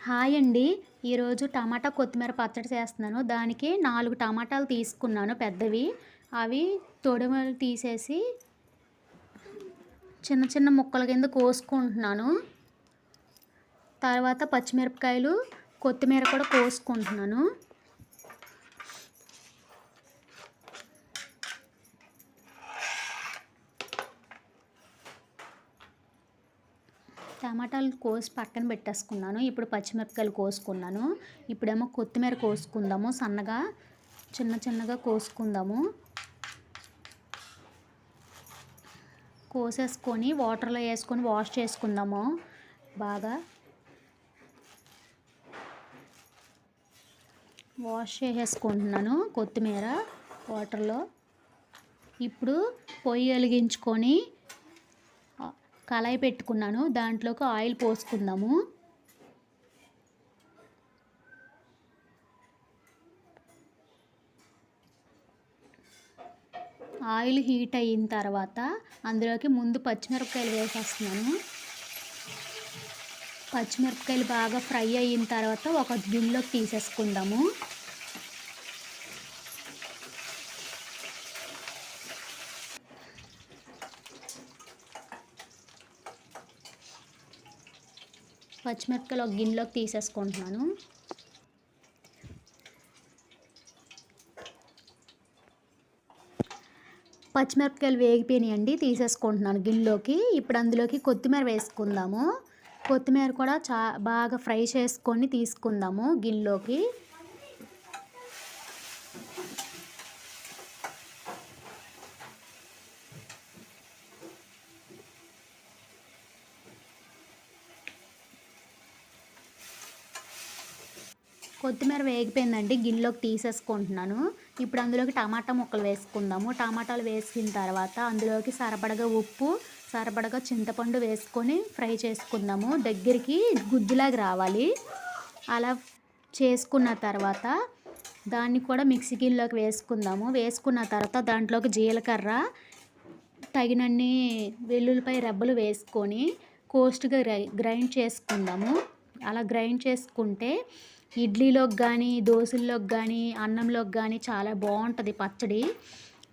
Hi అండి. ఈరోజు టమాటా కొత్తిమీర పచ్చడి చేస్తున్నాను. దానికి 4 టమాటాలు తీసుకున్నాను పెద్దవి. అవి తొడిమలు తీసేసి చిన్న చిన్న ముక్కల కింద కోసుకుంటున్నాను. తర్వాత పచ్చిమిరపకాయలు, కొత్తిమీర కూడా కోసుకుంటున్నాను. టమాటాలు కోసి పక్కన పెట్టేసుకున్నాను. ఇప్పుడు పచ్చిమిరపకాయలు కోసుకున్నాను. ఇప్పుడేమో కొత్తిమీర కోసుకుందాము. సన్నగా చిన్నగా కోసుకుందాము. కోసేసుకొని వాటర్లో వేసుకొని వాష్ చేసుకుందాము. బాగా వాష్ చేసేసుకుంటున్నాను కొత్తిమీర వాటర్లో. ఇప్పుడు పొయ్యి వెలిగించుకొని కళాయి పెట్టుకున్నాను. దాంట్లోకి ఆయిల్ పోసుకుందాము. ఆయిల్ హీట్ అయిన తర్వాత అందులోకి ముందు పచ్చిమిరపకాయలు వేసేస్తున్నాను. పచ్చిమిరపకాయలు బాగా ఫ్రై అయిన తర్వాత ఒక గిన్నెలోకి తీసేసుకుందాము. పచ్చిమిరపకాయలు ఒక గిన్నెలోకి తీసేసుకుంటున్నాను. పచ్చిమిరపకాయలు వేగిపోయినాయండి, తీసేసుకుంటున్నాను గిన్నెలోకి. ఇప్పుడు అందులోకి కొత్తిమీర వేసుకుందాము. కొత్తిమీర కూడా బాగా ఫ్రై చేసుకొని తీసుకుందాము గిన్నెలోకి. కొత్తిమీర వేగిపోయిందండి, గిన్నెలోకి తీసేసుకుంటున్నాను. ఇప్పుడు అందులోకి టమాటా ముక్కలు వేసుకుందాము. టమాటాలు వేసిన తర్వాత అందులోకి సరిపడగా ఉప్పు, సరిపడగా చింతపండు వేసుకొని ఫ్రై చేసుకుందాము. దగ్గరికి గుజ్జులాగా రావాలి. అలా చేసుకున్న తర్వాత దాన్ని కూడా మిక్సీ గిన్నెలోకి వేసుకుందాము. వేసుకున్న తర్వాత దాంట్లోకి జీలకర్ర, తగినన్ని వెల్లుల్లిపాయ రెబ్బలు వేసుకొని కోస్ట్గా గ్రైండ్ చేసుకుందాము. అలా గ్రైండ్ చేసుకుంటే ఇడ్లీలోకి కానీ, దోశల్లోకి కానీ, అన్నంలోకి కానీ చాలా బాగుంటుంది పచ్చడి.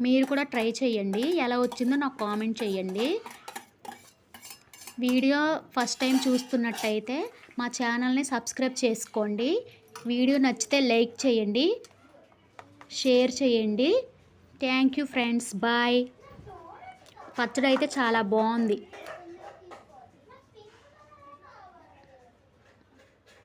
మీరు కూడా ట్రై చేయండి. ఎలా వచ్చిందో నాకు కామెంట్ చేయండి. వీడియో ఫస్ట్ టైం చూస్తున్నట్టయితే మా ఛానల్ని సబ్స్క్రైబ్ చేసుకోండి. వీడియో నచ్చితే లైక్ చేయండి, షేర్ చేయండి. Thank you friends, bye. పచ్చడి అయితే చాలా బాగుంది.